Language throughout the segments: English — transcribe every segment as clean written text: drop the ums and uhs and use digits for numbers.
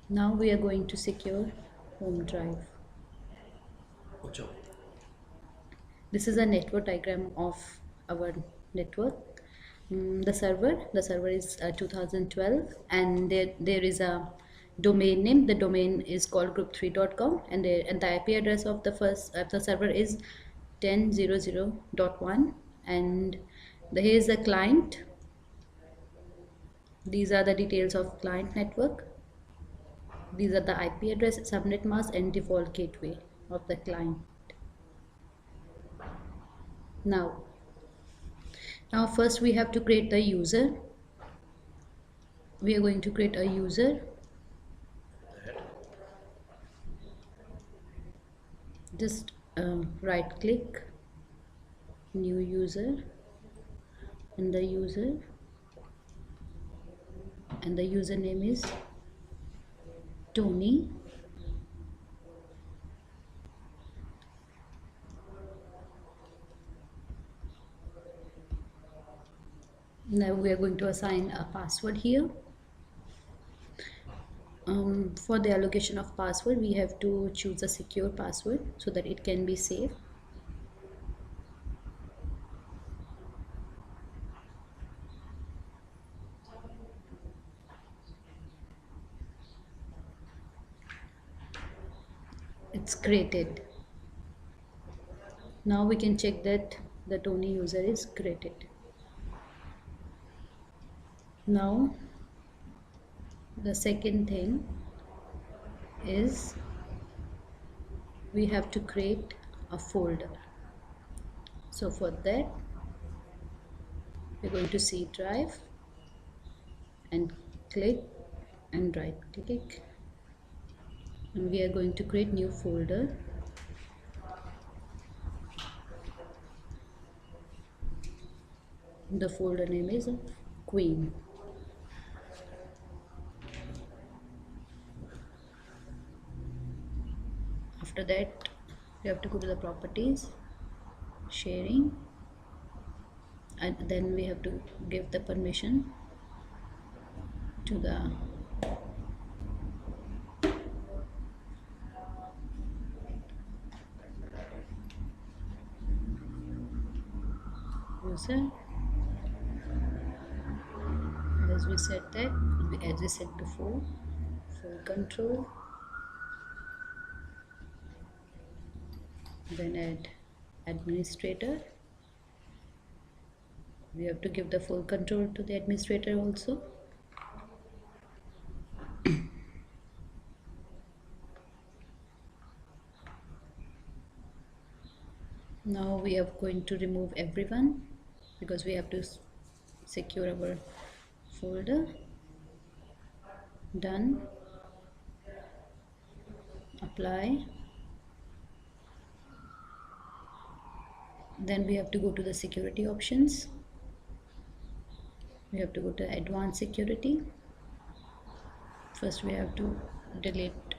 Now we are going to secure home drive. Ocho. This is a network diagram of our network. The server is 2012, and there is a domain name. The domain is called group3.com, and the IP address of the server is 10.00.1, and here is the client. These are the details of client network. These are the IP address, subnet mask, and default gateway of the client. Now, first we have to create the user. We are going to create a user. That. Just right click, new user, and the username is Tony. Now we are going to assign a password here. For the allocation of password, we have to choose a secure password so that it can be safe. It's created. Now we can check that the Tony user is created. Now the second thing is we have to create a folder. So for that, we're going to C drive and click and right click, and we are going to create new folder. The folder name is Queen. After that, we have to go to the properties, sharing, and then we have to give the permission to the user. As we said that, as we said before, full control, then add administrator. We have to give the full control to the administrator also. Now we are going to remove everyone because we have to secure our folder. Done. Apply. Then we have to go to the security options. We have to go to advanced security. First we have to delete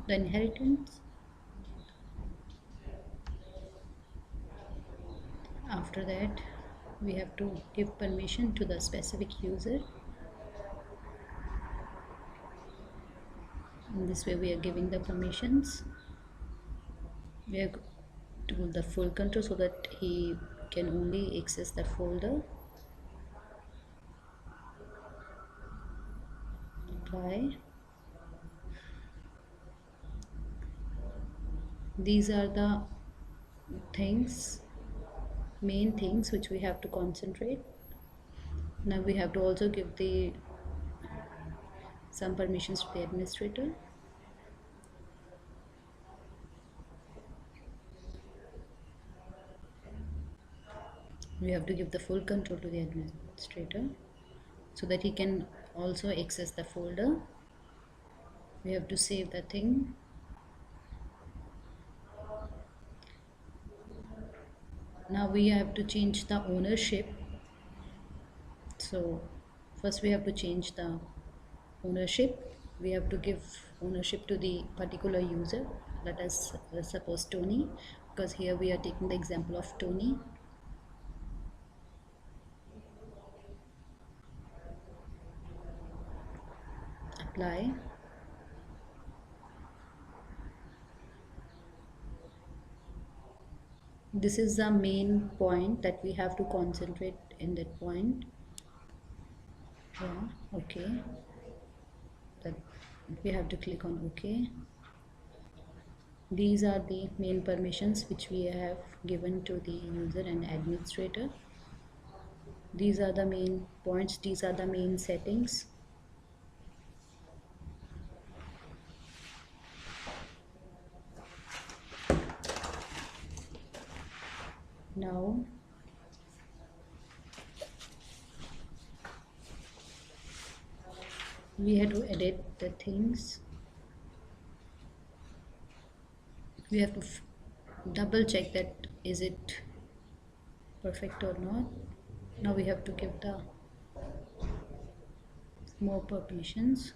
the inheritance. After that, we have to give permission to the specific user. In this way we are giving the permissions. We are to the full control so that he can only access the folder. Apply. These are the main things which we have to concentrate. Now we have to also give some permissions to the administrator. We have to give the full control to the administrator so that he can also access the folder. We have to save the thing. Now we have to change the ownership. So first we have to change the ownership. We have to give ownership to the particular user. Let us suppose Tony, because here we are taking the example of Tony. Apply. This is the main point that we have to concentrate in that point. Yeah, okay. That we have to click on OK. These are the main permissions which we have given to the user and administrator. These are the main points, these are the main settings. Now we have to edit the things. We have to double check that is it perfect or not. Now we have to give the more permissions.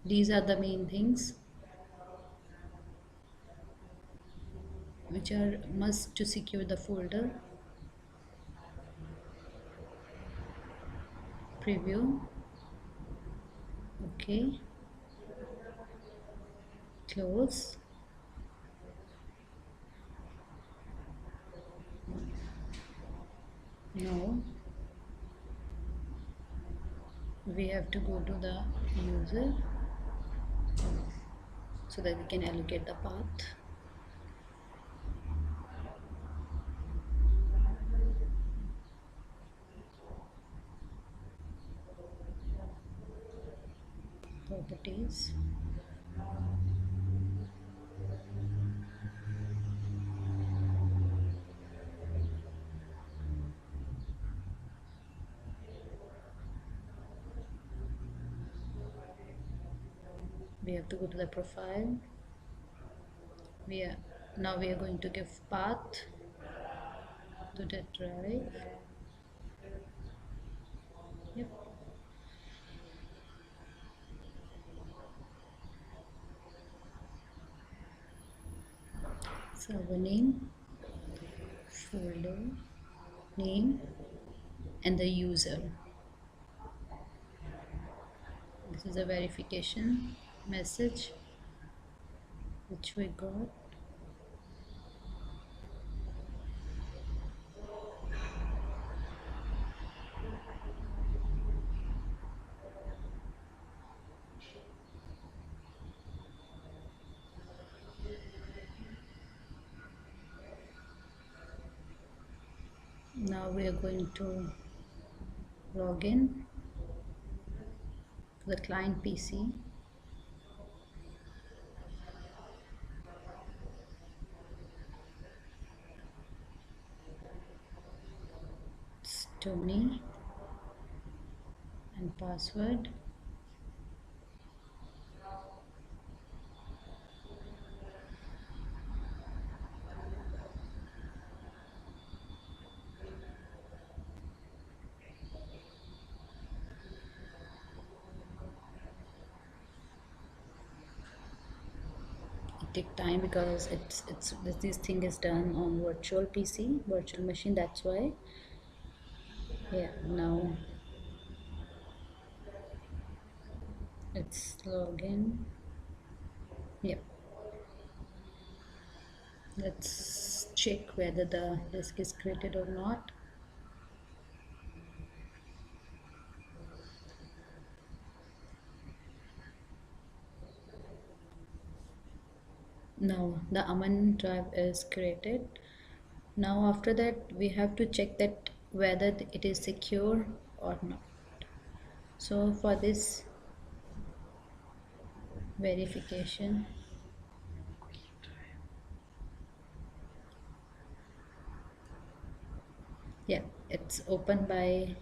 These are the main things which are must to secure the folder. Preview, okay, close. Now we have to go to the user so that we can allocate the path. Properties, we have to go to the profile. Now we are going to give path to that drive. Yep. Server name, folder name, and the user. This is a verification message which we got. Now we are going to log in to the client PC. It's Tony and password. It takes time because this thing is done on virtual PC, virtual machine. That's why. Yeah. Now let's log in. Yep. Let's check whether the disk is created or not. Now the Aman drive is created. Now after that we have to check that whether it is secure or not. So for this verification, yeah, it's opened by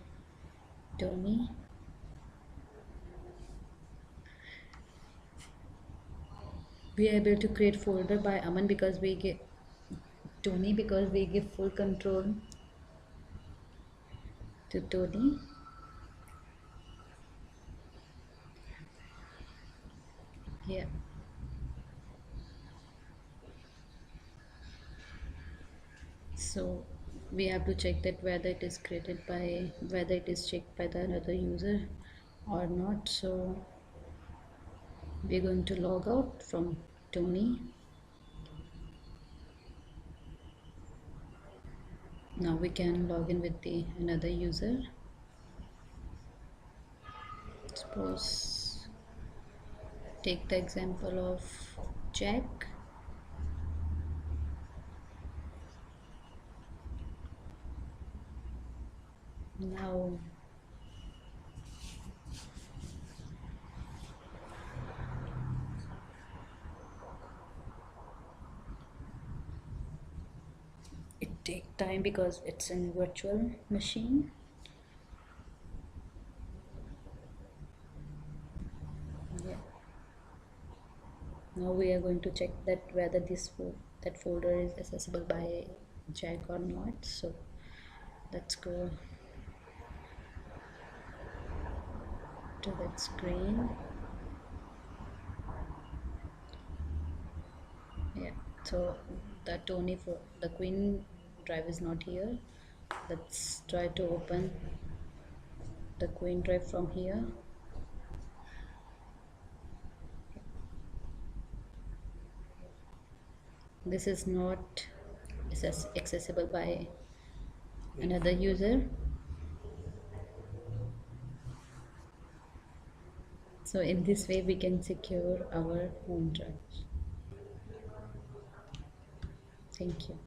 Tony. We are able to create folder by Aman because we give Tony, because we give full control to Tony. Yeah. So we have to check that whether it is created by, whether it is checked by the another user or not. So we're going to log out from Tony. Now we can log in with the another user. Suppose take the example of Jack. Now it take time because it's a virtual machine. Yeah. Now we are going to check that whether that folder is accessible by Jack or not. So let's go to that screen. Yeah, so the Tony for the Queen drive is not here. Let's try to open the Queen drive from here. This is not accessible by another user. So in this way we can secure our home drive. Thank you.